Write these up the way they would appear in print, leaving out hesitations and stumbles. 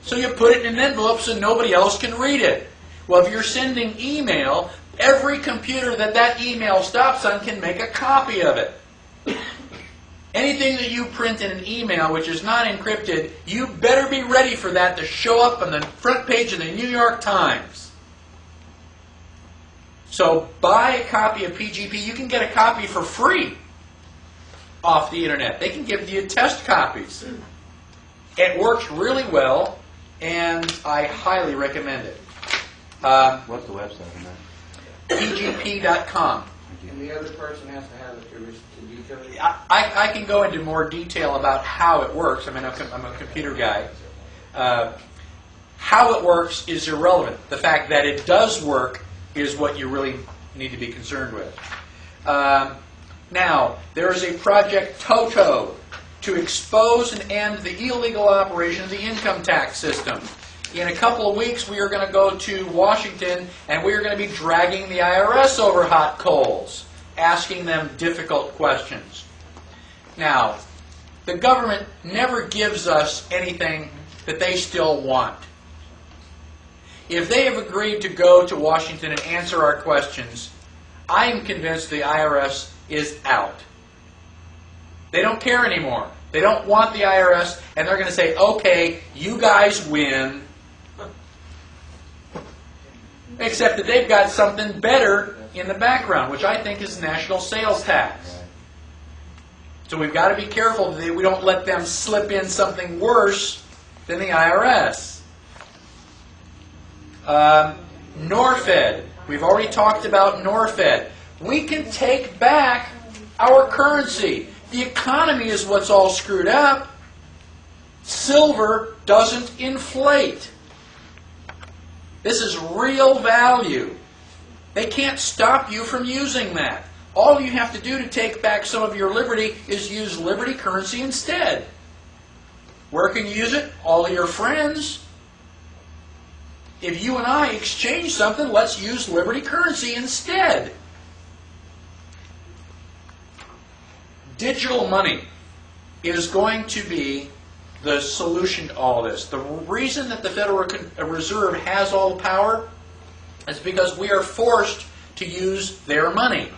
So you put it in an envelope so nobody else can read it. Well, if you're sending email, every computer that email stops on can make a copy of it. Anything that you print in an email which is not encrypted, you better be ready for that to show up on the front page of the New York Times. So buy a copy of PGP. You can get a copy for free off the internet. They can give you test copies. It works really well, and I highly recommend it. What's the website on that? PGP.com. And the other person has to have it to detail it? I can go into more detail about how it works. I mean, I'm a computer guy. How it works is irrelevant. The fact that it does work is what you really need to be concerned with. Now, there is a Project Toto to expose and end the illegal operation of the income tax system. In a couple of weeks, we are going to go to Washington, and we are going to be dragging the IRS over hot coals, asking them difficult questions. Now, the government never gives us anything that they still want. If they have agreed to go to Washington and answer our questions, I am convinced the IRS is out. They don't care anymore. They don't want the IRS, and they're going to say, okay, you guys win. Except that they've got something better in the background, which I think is national sales tax. So we've got to be careful that we don't let them slip in something worse than the IRS. Norfed. We've already talked about Norfed. We can take back our currency. The economy is what's all screwed up. Silver doesn't inflate. This is real value. They can't stop you from using that. All you have to do to take back some of your liberty is use Liberty currency instead. Where can you use it? All of your friends. If you and I exchange something, let's use Liberty currency instead. Digital money is going to be the solution to all this. The reason that the Federal Reserve has all the power is because we are forced to use their money.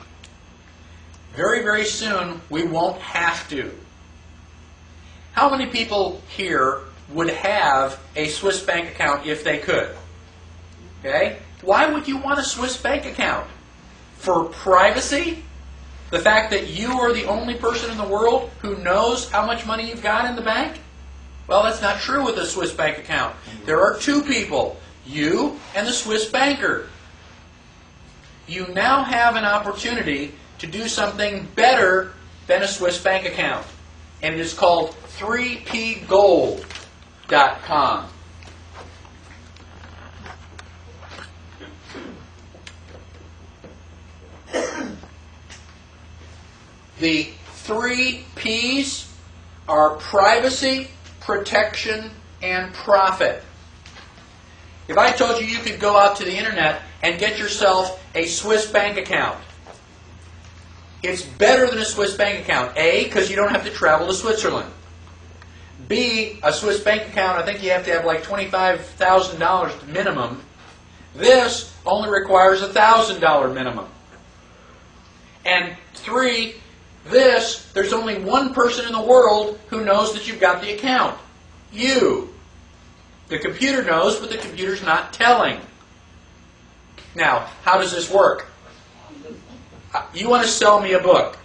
Very, very soon, we won't have to. How many people here would have a Swiss bank account if they could? Okay? Why would you want a Swiss bank account? For privacy? The fact that you are the only person in the world who knows how much money you've got in the bank? Well, that's not true with a Swiss bank account. There are two people, you and the Swiss banker. You now have an opportunity to do something better than a Swiss bank account. And it is called 3pgold.com. The 3 P's are privacy, protection, and profit. If I told you you could go out to the internet and get yourself a Swiss bank account, it's better than a Swiss bank account. A, because you don't have to travel to Switzerland. B, a Swiss bank account, I think you have to have like $25,000 minimum. This only requires a $1,000 minimum. And 3, there's only one person in the world who knows that you've got the account. You. The computer knows, but the computer's not telling. Now, how does this work? You want to sell me a book.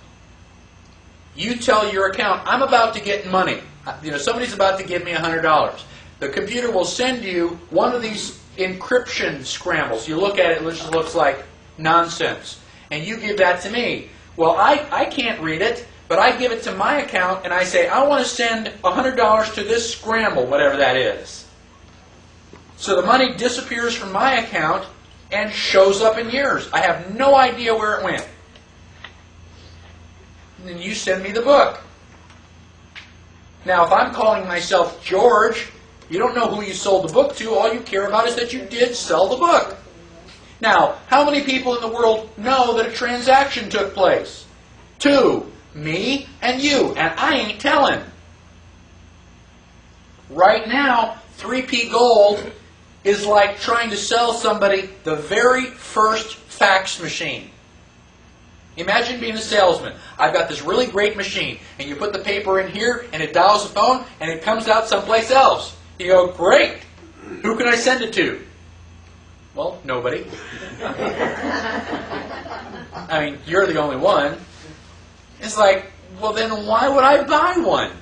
You tell your account, I'm about to get money. Somebody's about to give me $100. The computer will send you one of these encryption scrambles. You look at it, it just looks like nonsense. And you give that to me. Well, I can't read it, but I give it to my account and I say, I want to send $100 to this scramble, whatever that is. So the money disappears from my account and shows up in yours. I have no idea where it went. And then you send me the book. Now, if I'm calling myself George, you don't know who you sold the book to. All you care about is that you did sell the book. Now, how many people in the world know that a transaction took place? 2. Me and you. And I ain't telling. Right now, 3P Gold is like trying to sell somebody the very first fax machine. Imagine being a salesman. I've got this really great machine, and you put the paper in here, and it dials the phone, and it comes out someplace else. You go, great! Who can I send it to? Well, nobody. I mean, you're the only one. It's like, well then why would I buy one?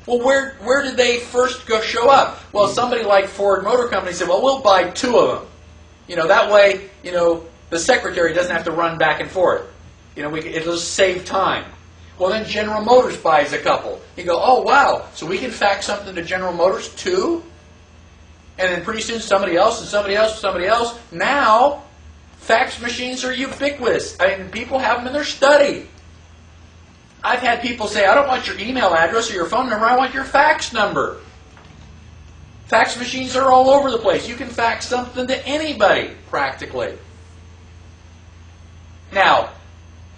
Well, where did they first show up? Well, somebody like Ford Motor Company said, well, we'll buy 2 of them. That way, the secretary doesn't have to run back and forth. It'll just save time. Well, then General Motors buys a couple. You go, oh, wow, so we can fax something to General Motors too? And then pretty soon somebody else and somebody else and somebody else. Now, fax machines are ubiquitous. I mean, people have them in their study. I've had people say, I don't want your email address or your phone number, I want your fax number. Fax machines are all over the place. You can fax something to anybody, practically. Now,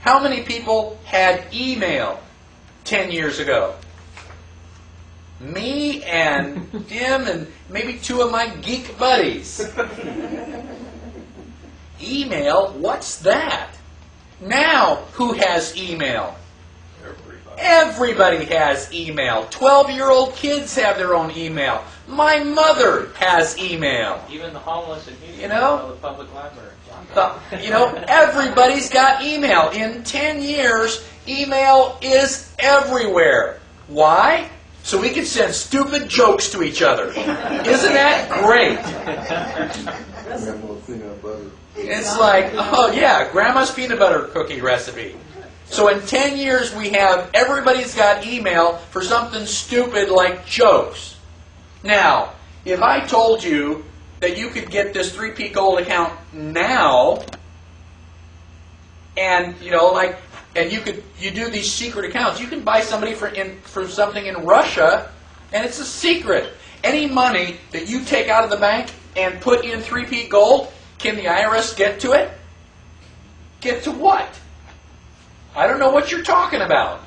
how many people had email 10 years ago? Me and Jim and maybe 2 of my geek buddies. Email? What's that? Now, who has email? Everybody has email. 12-year-old kids have their own email. My mother has email. Even the homeless in Houston know, the public library. Everybody's got email. In 10 years, email is everywhere. Why? So we can send stupid jokes to each other. Isn't that great? Grandma's peanut butter. It's like, oh yeah, Grandma's peanut butter cookie recipe. So in 10 years, we have everybody's got email for something stupid like jokes. Now, if I told you that you could get this 3P Gold account now, and you do these secret accounts. You can buy somebody for something in Russia, and it's a secret. Any money that you take out of the bank and put in 3P Gold, can the IRS get to it? Get to what? I don't know what you're talking about.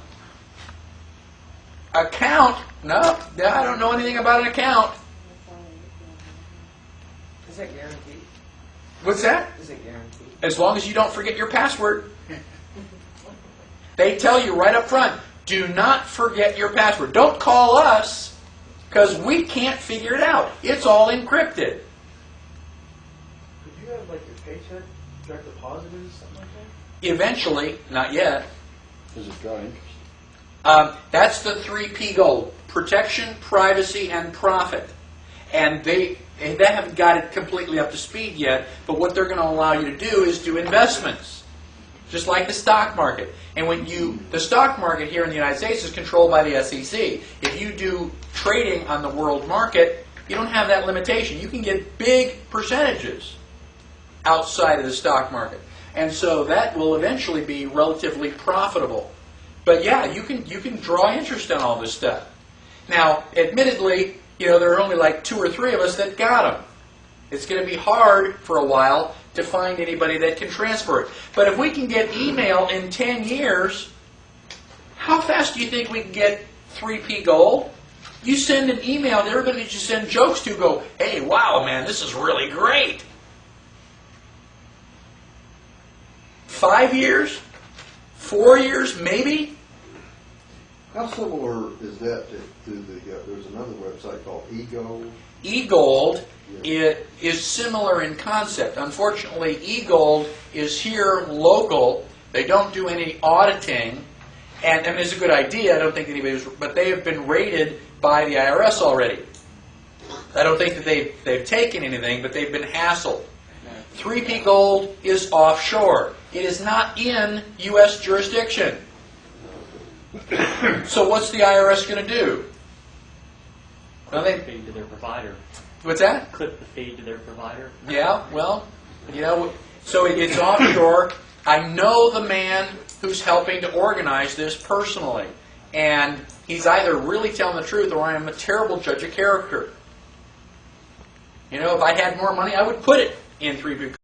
Account? No, I don't know anything about an account. Is that guaranteed? What's that? Is it guaranteed? As long as you don't forget your password. They tell you right up front, do not forget your password. Don't call us, because we can't figure it out. It's all encrypted. Could you have like your paycheck direct deposited or something like that? Eventually, not yet. Does it draw interest? That's the 3P Gold. Protection, privacy, and profit. And they haven't got it completely up to speed yet, but what they're going to allow you to do is do investments. Just like the stock market. And the stock market here in the United States is controlled by the SEC. If you do trading on the world market, you don't have that limitation. You can get big percentages outside of the stock market. And so that will eventually be relatively profitable. But yeah, you can draw interest on all this stuff. Now, admittedly, there are only like 2 or 3 of us that got them. It's going to be hard for a while to find anybody that can transfer it. But if we can get email in 10 years, how fast do you think we can get 3P Gold? You send an email to everybody that you send jokes to, go, hey, wow, man, this is really great. 5 years? 4 years, maybe? How similar is that to there's another website called eGold? eGold is similar in concept. Unfortunately, eGold is here local. They don't do any auditing. And it's a good idea. I don't think anybody's, but they have been raided by the IRS already. I don't think that they've taken anything, but they've been hassled. 3P Gold is offshore. It is not in U.S. jurisdiction. So what's the IRS going to do? Well, Clip the feed to their provider. What's that? Clip the feed to their provider. Yeah, well, so it's offshore. I know the man who's helping to organize this personally. And he's either really telling the truth or I am a terrible judge of character. If I had more money, I would put it in 3P